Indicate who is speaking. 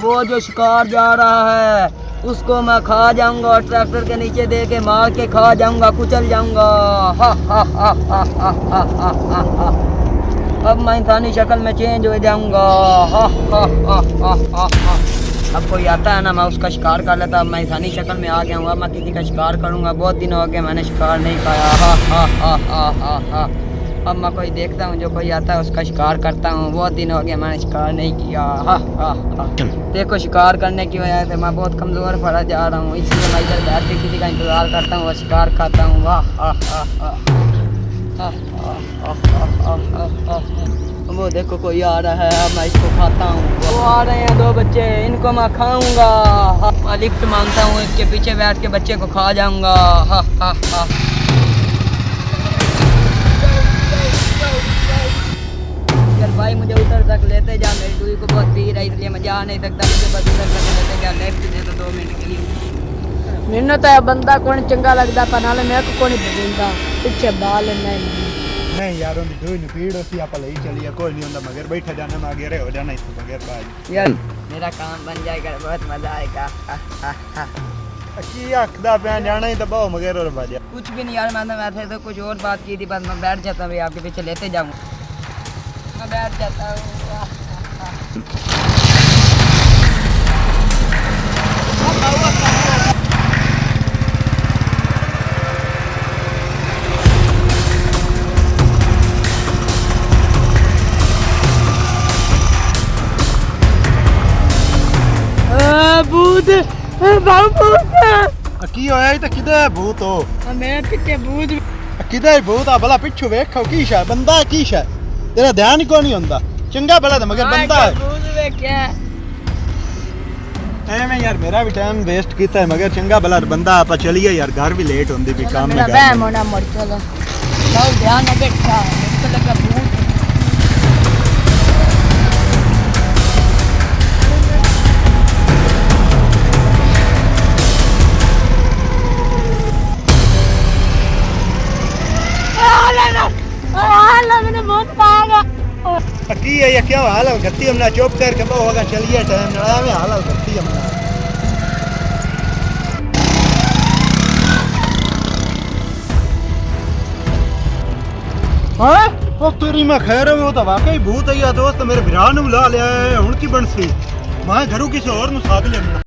Speaker 1: वो जो शिकार जा रहा है उसको मैं खा जाऊंगा और ट्रैक्टर के नीचे दे के मार के खा जाऊंगा, कुचल जाऊंगा। हा हा हा हा हा हा हा हा हा। अब मैं इंसानी शक्ल में चेंज हो जाऊंगा। हा हा हा हा हा हा। अब कोई आता है ना, मैं उसका शिकार कर लेता। अब मैं इंसानी शक्ल में आ गया हूँ, अब मैं किसी का शिकार करूंगा। बहुत दिन हो गए मैंने शिकार नहीं खाया। हा हा हा हा हा हा। अब मैं कोई देखता हूँ, जो कोई आता है उसका शिकार करता हूँ। बहुत दिन हो गए मैंने शिकार नहीं किया। हा हा हा। देखो, शिकार करने की वजह से मैं बहुत कमज़ोर पड़ा जा रहा हूँ, इसलिए मैं इधर बैठ के किसी का इंतज़ार करता हूँ और शिकार खाता हूँ। वाह हा हा हा हा हा हा हा हा। वो देखो कोई आ रहा है, अब मैं इसको खाता हूँ। वो आ रहे हैं दो बच्चे, इनको मैं खाऊंगा। मैं लिफ्ट मांगता हूँ, इसके पीछे बैठ के बच्चे को खा जाऊंगा। हा हा हा। यार भाई, मुझे उधर तक लेते जा, मेरी दूरी को बहुत पी रहा है इसलिए मैं जा नहीं सकता। मुझे बस उधर तक लेते जा, लेफ्ट दे दो 2 मिनट के लिए।
Speaker 2: मैंने तो यह बंदा कौन चंगा लगता पर नाले मेरे को कौन भूलता पीछे बाल नहीं।
Speaker 3: नहीं यार, उन्हें दो ही भीड़ होती आप ले चलिए, कोई नहीं होता मगर बैठा जाने में आगे रहे हो जाना इसको बगैर बाज।
Speaker 1: यार मेरा काम बन जाएगा, बहुत मजा आएगा। हा हा हा।
Speaker 3: की आखदा पे जाना ही तो बहु मगर और बाजा।
Speaker 1: कुछ भी नहीं यार, मैंने वैसे तो कुछ और बात की थी, बस मैं बैठ जाता हूँ, आपके पीछे लेते जाऊँ। मैं बैठ जाता हूँ।
Speaker 2: भूत भूत
Speaker 3: की होया तो किधर है भूत हो?
Speaker 2: मेरे पीछे भूत
Speaker 3: किधर है भूत? आ भला पिछू वेखो की शा बंदा की शा तेरा ध्यान ही को नहीं होंदा। चंगा भला तो मगर बंदा है।
Speaker 2: भूत वे क्या
Speaker 3: मैं यार मेरा भी टाइम वेस्ट किया है मगर चंगा भला बंदा। आप चलिए यार, घर भी लेट होंदी भी काम
Speaker 2: मेरा
Speaker 3: में
Speaker 2: वहम होना मर चलो बहुत ध्यान न बैठा मेरे को लगा भूत मैंने बहुत पाया
Speaker 3: की है ये क्या हाल है? गत्ती हमने चुप करके बहु होगा चलिए टाइम नया में हाल है गत्ती हमने। हाँ वो तेरी मैं खैर है, वो तो वाकई भूत है या दोस्त मेरे बिरान बुला लिया है। हुण की बनसी मैं घरों किसी और नु साध लेना।